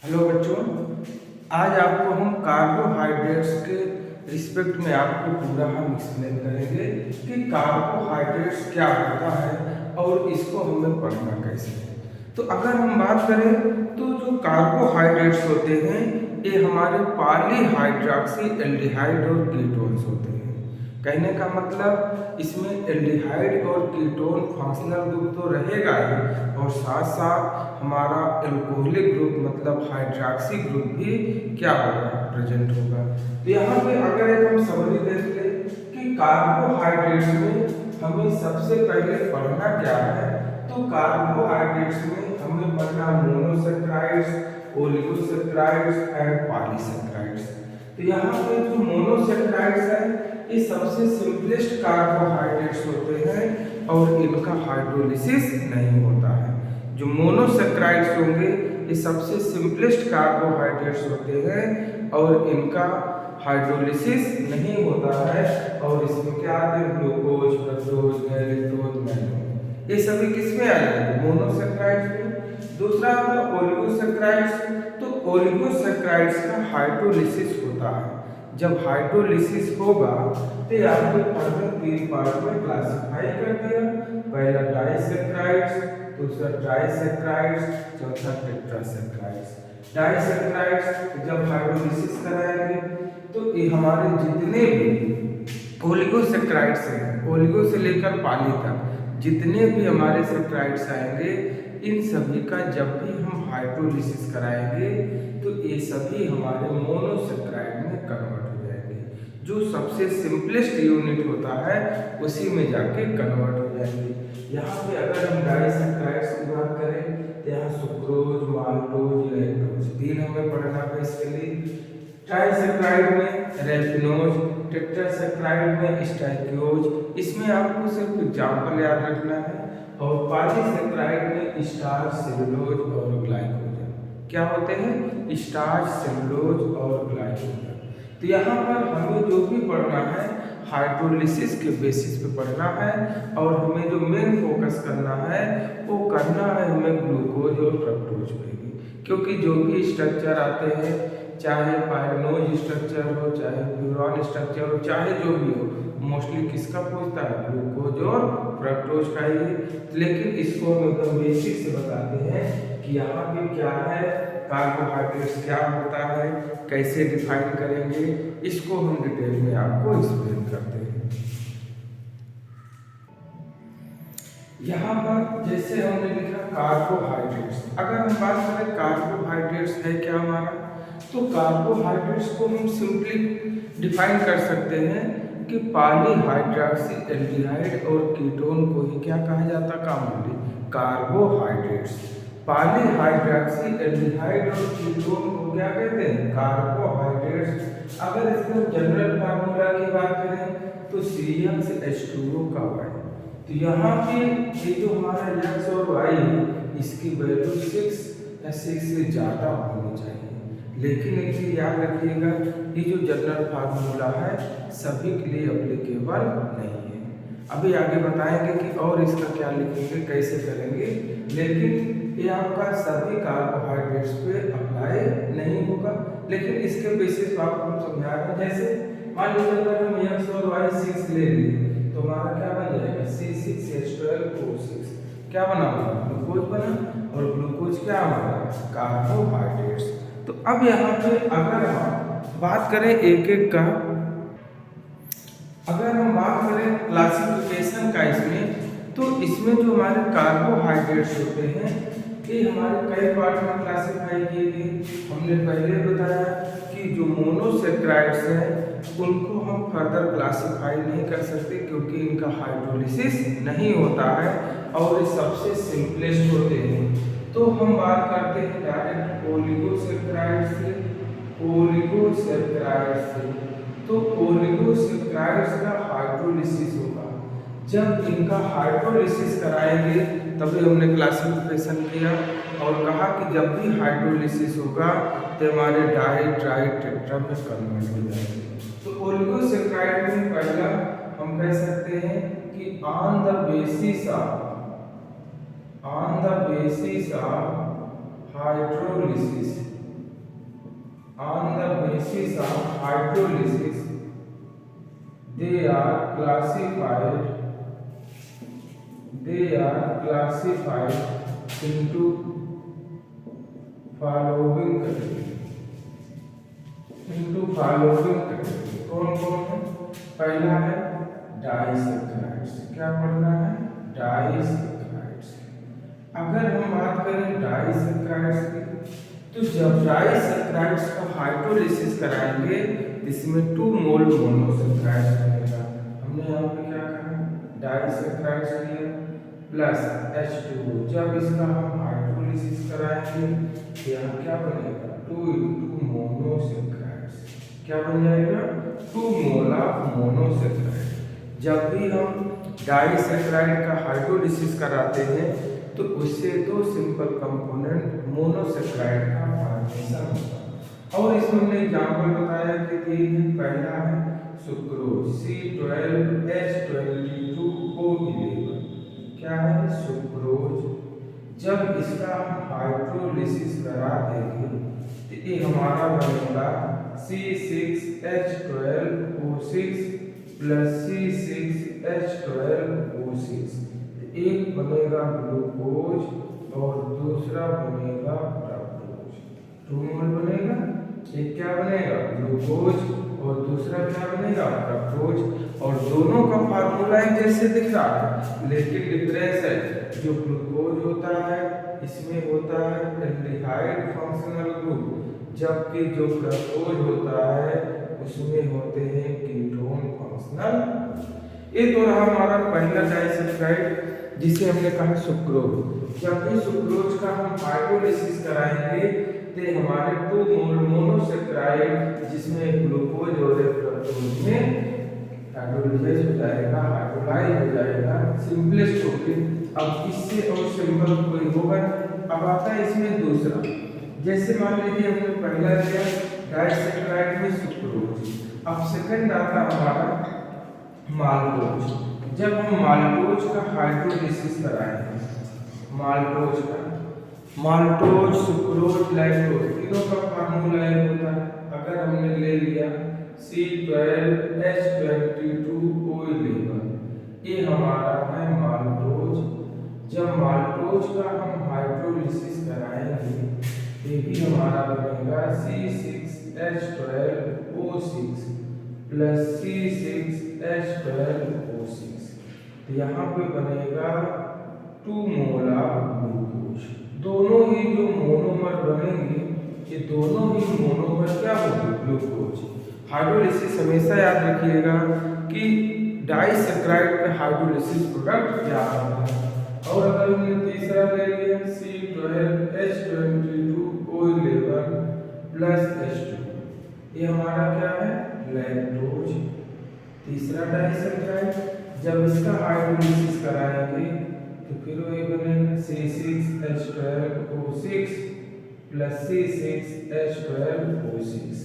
Hello बच्चों, आज आपको हम कार्बोहाइड्रेट्स के रिस्पेक्ट में आपको पूरा हम एक्सप्लेन करेंगे कि कार्बोहाइड्रेट्स क्या होता है और इसको हमें पढ़ना कैसे है। तो अगर हम बात करें तो जो कार्बोहाइड्रेट्स होते हैं ये हमारे पॉलीहाइड्रॉक्सी एल्डिहाइड और कीटोन्स होते हैं। कहने का मतलब इसमें एल्डिहाइड और कीटोन फंक्शनल ग्रुप तो रहेगा ही और साथ साथ हमारा एल्कोहलिक ग्रुप मतलब हाइड्रॉक्सी ग्रुप भी क्या होगा, प्रेजेंट होगा। तो यहाँ पे अगर एक हम समरी देख लें कि कार्बोहाइड्रेट्स में हमें सबसे पहले पढ़ना क्या है, तो कार्बोहाइड्रेट्स में हमें पढ़ना मोनोसेक्राइड्स, ओलिगोसेक्राइड्स एंड पॉलीसेक्राइड्स। तो यहाँ पे जो मोनोसेक्राइड्स है ये सबसे सिंपलेस्ट कार्बोहाइड्रेट्स होते हैं और इनका हाइड्रोलिसिस नहीं होता है। जो मोनोसेक्राइड्स होंगे ये सबसे सिंपलेस्ट कार्बोहाइड्रेट्स होते हैं और इनका हाइड्रोलिसिस नहीं होता है और इसमें क्या आते हैं, ग्लूकोज, फ्रक्टोज, गैलेक्टोज, मैनोज, ये सभी किसमें आ जाएंगे, मोनोसेक्राइड्स में। दूसरा आता है ओलिगोसेक्राइड्स। तो ओलिगोसेक्राइड्स का हाइड्रोलिसिस होता है। जब हाइड्रोलिसिस होगा तो आपको फर्दर 3 पार्ट में क्लासिफाई कर दिया। पहला डाइसेक्राइड्स, दूसरा ट्राइसेक्राइड्स, चौथा टेट्रासेक्राइड्स। डाइसेक्राइड्स जब हाइड्रोलिसिस कराएंगे तो ये हमारे जितने भी ओलिगोसेक्राइड्स हैं, ओलिगो से लेकर पाली तक जितने भी हमारे सेक्राइड्स आएंगे, इन सभी का जब भी हम हाइड्रोलिसिस कराएंगे तो ये सभी हमारे मोनोसेक्राइड में कन्वर्ट हो जाएंगे। जो सबसे सिंपलेस्ट यूनिट होता है उसी में जाके कन्वर्ट हो जाएंगे। यहाँ पे अगर हम डाइसेक्राइड्स की बात करें तो यहाँ सुक्रोज, माल्टोज, लैक्टोज 3 हमें पढ़ना बेसिकली। ट्राइसेक्राइड में रेफिनोज, टेट्रासेक्राइड में स्टाइकियोज, इसमें आपको सिर्फ एग्जाम्पल याद रखना है। और पॉलीसेक्राइड में स्टार्च, सेलुलोज और ग्लाइकोजन क्या होते हैं, स्टार्च, सेलुलोज और ग्लाइकोजन। तो यहाँ पर हमें जो भी पढ़ना है हाइड्रोलिसिस के बेसिस पे पढ़ना है और हमें जो मेन फोकस करना है वो करना है हमें ग्लूकोज और फ्रक्टोज पे भी, क्योंकि जो भी स्ट्रक्चर आते हैं, चाहे पायरनोज स्ट्रक्चर हो, चाहे प्यूरॉन स्ट्रक्चर हो, चाहे जो भी हो, मोस्टली किसका पूछता है, ग्लूकोज और फ्रक्टोज का ही। लेकिन इसको हम एकदम बेसिक से बताते हैं कि यहाँ पे क्या है, कार्बोहाइड्रेट्स क्या होता है, कैसे डिफाइन करेंगे, इसको हम डिटेल में आपको एक्सप्लेन करते हैं। यहाँ पर जैसे हमने लिखा कार्बोहाइड्रेट्स, अगर हम बात करें कार्बोहाइड्रेट्स है क्या हमारा, तो कार्बोहाइड्रेट्स को हम सिंपली डिफाइन कर सकते हैं कि पॉलीहाइड्रॉक्सी एल्डिहाइड और कीटोन को ही क्या कहा जाता है, कॉमनली कार्बोहाइड्रेट्स। पॉलीहाइड्रॉक्सी एल्डिहाइड और कीटोन को क्या कहते हैं, कार्बोहाइड्रेट्स। अगर इसका जनरल फार्मूला की बात करें तो CH2O का Y। तो यहाँ पे ये जो हमारा X और Y है इसकी वैल्यू 6 या 6 से ज़्यादा होनी चाहिए। लेकिन एक चीज याद रखिएगा, ये जो जनरल फार्मूला है सभी के लिए अप्लीकेबल नहीं है। अभी आगे बताएंगे कि और इसका क्या लिखेंगे, कैसे करेंगे, लेकिन ये आपका सभी कार्बोहाइड्रेट्स पे अप्लाई नहीं होगा। लेकिन इसके बेसिस पर आपको हम समझा रहे हैं। जैसे मान लीजिए अगर हम X और Y 6 ले लिए तो हमारा क्या बन जाएगा, C6H12O6 क्या बना होगा, ग्लूकोज बना, और ग्लूकोज क्या होगा, कार्बोहाइड्रेट्स। तो अब यहाँ पे अगर हम बात करें एक एक का, अगर हम बात करें क्लासिफिकेशन का इसमें, तो इसमें जो हमारे कार्बोहाइड्रेट्स होते हैं ये हमारे कई पार्ट में क्लासिफाई किए गए। हमने पहले बताया कि जो मोनोसेक्राइड्स हैं उनको हम फर्दर क्लासिफाई नहीं कर सकते क्योंकि इनका हाइड्रोलिसिस नहीं होता है और ये सबसे सिंपलेस्ट होते हैं। तो हम बात करते हैं डायरेक्ट ओलिगोसेक्राइड से। ओलिगोसेक्राइड से तो ओलिगोसेक्राइड्स का हाइड्रोलिसिस होगा। जब इनका हाइड्रोलिसिस कराएंगे तभी हमने क्लासिफिकेशन किया और कहा कि जब भी हाइड्रोलिसिस होगा तो हमारे डाई ट्राई टेट्रा में कन्वर्ट हो जाएंगे। तो ओलिगोसेक्राइड में पहला हम कह सकते हैं कि on the basis of hydrolysis on the basis of hydrolysis they are classified into following category। कौन कौन है? पहला है डाइसैक्राइड्स। क्या पढ़ना है? डाइसैक्राइड्स। अगर हम बात करें डाइसैक्राइड्स की, तो जब डाइसैक्राइड्स का हाइड्रोलिसिस कराएंगे इसमें 2 मोल मोनोसैक्राइड्स बनेगा। हमने यहाँ पे क्या कहा? डाइसैक्राइड्स लिया प्लस H2O। जब इसका हम हाइड्रोलिसिस कराएंगे तो यहाँ क्या बनेगा? 2 into मोनोसैक्राइड्स। क्या बन जाएगा? 2 मोल ऑफ मोनोसैक्राइड। जब भी हम डाइसैक्राइड का हाइड्रोलिसिस कराते हैं तो उससे 2 सिंपल कंपोनेंट मोनोसैक्राइड का फॉर्मेशन होगा। और इसमें हमने एग्जांपल बताया कि 3 है। पहला है सुक्रोज C12H22O11। क्या है? सुक्रोज। जब इसका हम हाइड्रोलिसिस करा देंगे तो ये हमारा बनेगा C6H12O6 प्लस C6H12O6। एक बनेगा ग्लूकोज और दूसरा बनेगा फ्रक्टोज। 2 मोल बनेगा। एक क्या बनेगा? ग्लूकोज और दूसरा क्या बनेगा? फ्रक्टोज। और दोनों का फार्मूला एक जैसे दिख रहा है, लेकिन डिफरेंस है। जो ग्लूकोज होता है इसमें होता है एल्डिहाइड फंक्शनल ग्रुप, जबकि जो फ्रक्टोज होता है उसमें होते हैं कीटोन फंक्शनल। ये तो रहा हमारा पहला डाइसैक्राइड जिसे हमने कहा सुक्रोज। जब भी सुक्रोज का हम हाइड्रोलिसिस कराएंगे तो हमारे 2 मोल मोनोसैक्राइड जिसमें ग्लूकोज और फ्रक्टोज में हाइड्रोलाइज हो जाएगा, हाइड्रोलाइज हो जाएगा। सिंपलेस्ट होके अब इससे और सिंपल कोई होगा। अब आता है इसमें दूसरा। जैसे मान लीजिए हमने पहला लिया डाइसैक्राइड में सुक्रोज। अब सेकंड आता हमारा माल्टोज। जब हम माल्टोज का हाइड्रोलिसिस कराएंगे, माल्टोज सुक्रोज लैक्टोज तीनों का फार्मूला एक होता है। अगर हमने ले लिया C12H22O11, ये हमारा है माल्टोज। जब माल्टोज का हम हाइड्रोलिसिस कराएंगे ये भी हमारा बनेगा C6H12O6 प्लस C6H12O6। तो यहाँ पे बनेगा 2 मोल ऑफ ग्लूकोज। दोनों ही जो मोनोमर बनेंगे ये दोनों ही मोनोमर क्या होंगे? ग्लूकोज। हाइड्रोलिसिस हमेशा याद रखिएगा कि डाइसैक्राइड का हाइड्रोलिसिस प्रोडक्ट क्या होता है। और अगर हमने तीसरा ले लिया C12H22O11 प्लस H2, ये हमारा क्या है? लैक्टोज। तीसरा डाइसैक्राइड जब इसका हाइड्रोलिसिस कराएंगे तो फिर वही बनेगा C6H12O6 प्लस C6H12O6।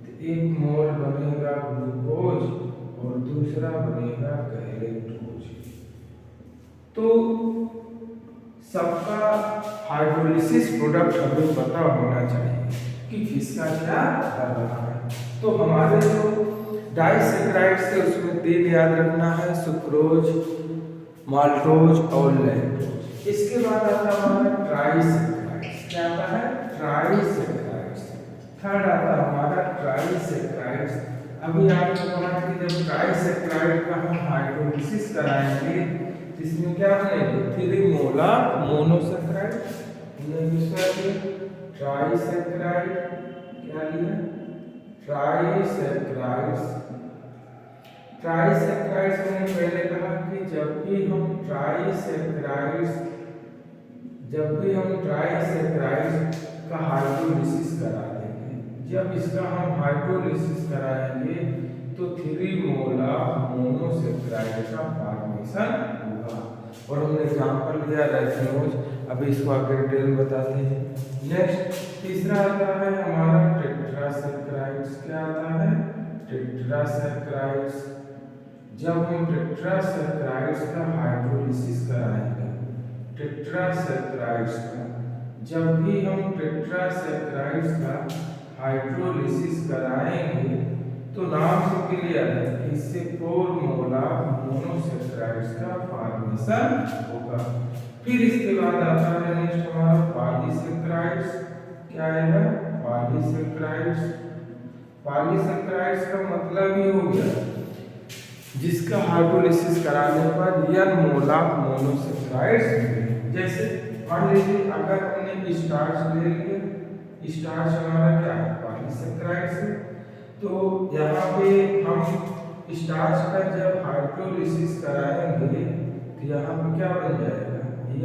तो 1 मोल बनेगा ग्लूकोज और दूसरा बनेगा गैलेक्टोज। तो सबका हाइड्रोलिसिस प्रोडक्ट हमें पता होना चाहिए कि किसका क्या कर रहा है। तो हमारे जो डाइसैक्राइड्स है उसमें 3 याद रखना है, सुक्रोज, माल्टोज और लैक्टोज। इसके बाद आता है हमारा ट्राइसैक्राइड्स। क्या आता है? ट्राइसैक्राइड्स। थर्ड आता है हमारा ट्राइसैक्राइड्स। अभी आपने कहा कि जब ट्राइसैक्राइड का हम हाइड्रोलिसिस कराएंगे तो इसमें क्या बनेगा? 3 मोल ऑफ मोनोसैक्राइड। ट्राइसैक्राइड क्या लिया? ट्राइसैक्राइड्स मैंने पहले कहा कि जब भी हम ट्राइसैक्राइड्स का हाइड्रोलिसिस करा देंगे, जब इसका हम हाइड्रोलिसिस कराएंगे तो 3 मोल ऑफ मोनोसैक्राइड का फॉर्मेशन होगा। और हमने एग्जांपल लिया रेथिनोज। अभी इसको आगे डिटेल बताते हैं। नेक्स्ट तीसरा आता है हमारा टेट्रासैक्राइड्स। क्या आता है? टेट्रासैक्राइड्स। जब हम टेट्रासैक्राइड्स का हाइड्रोलिसिस कराएंगे, जब भी हम टेट्रासैक्राइड्स का हाइड्रोलिसिस कराएंगे तो नाम से क्लियर है कि इससे 4 मोलर मोनोसेक्राइड्स का फॉर्मेशन होगा। फिर इसके बाद आता है नेक्स्ट हमारा पॉलीसेक्राइड्स। क्या आएगा? पॉलीसेक्राइड्स। पॉलीसेक्राइड्स का मतलब ही हो गया जिसका हाइड्रोलिसिस कराने पर n मोलर मोनोसेक्राइड्स मिले। जैसे मान लीजिए अगर हमने स्टार्च ले लिया, स्टार्च हमारा क्या है? पॉलीसेक्राइड्स है। तो यहाँ पे हम स्टार्च का जब हाइड्रोलिसिस कराएंगे तो यहाँ पे क्या बन जाएगा? n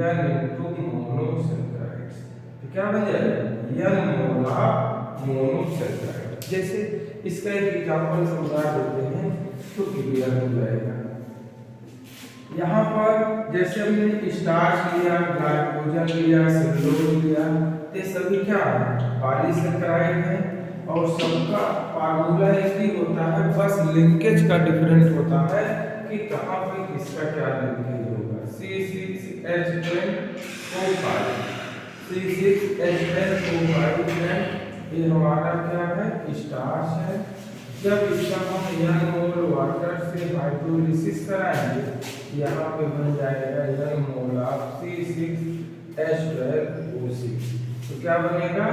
monosaccharides. तो क्या बन जाएगा? n molar monosaccharide. जैसे इसका एक एग्जांपल समझा देते हैं तो क्लियर हो जाएगा। यहाँ पर जैसे हमने स्टार्च लिया, ग्लाइकोजन लिया, सेलुलोज लिया, ये सभी क्या है? पॉलीसेक्राइड है और सबका फार्मूला एक ही होता है, बस लिंकेज का डिफरेंट होता है कि कहाँ पे किसका क्या लिंकेज होगा। C6H10O5 C6H10O5 ये हमारा क्या है? स्टार्च है। जब इसका हम n मोल वाटर से हाइड्रोलिसिस कराएंगे यहाँ पे बन जाएगा n मोलर C6H12O6। तो क्या बनेगा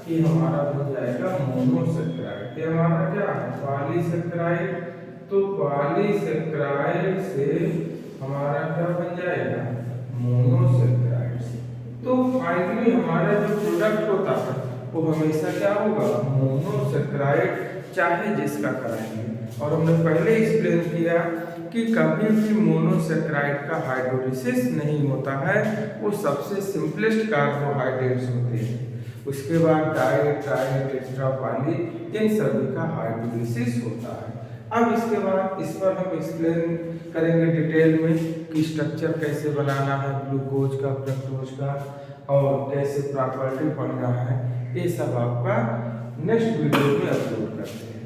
कि हमारा बन जाएगा मोनोसेक्राइड। ये हमारा क्या है? पॉलीसेक्राइड। तो पॉलीसेक्राइड से हमारा क्या बन जाएगा? मोनोसेक्राइड। तो फाइनली हमारा जो प्रोडक्ट होता है वो हमेशा क्या होगा? मोनोसेक्राइड, चाहे जिसका कराएंगे। और हमने पहले एक्सप्लेन किया कि कभी भी मोनोसेक्राइड का हाइड्रोलिसिस नहीं होता है, वो सबसे सिंपलेस्ट कार्बोहाइड्रेट्स होते हैं। उसके बाद डाई, ट्राई, टेट्रा, पॉली, इन सभी का हाइड्रोलिसिस होता है। अब इसके बाद इस पर हम एक्सप्लेन करेंगे डिटेल में कि स्ट्रक्चर कैसे बनाना है ग्लूकोज का, फ्रक्टोज का, और कैसे प्रॉपर्टी पढ़ना है। ये सब आपका नेक्स्ट वीडियो में अपलोड करते हैं।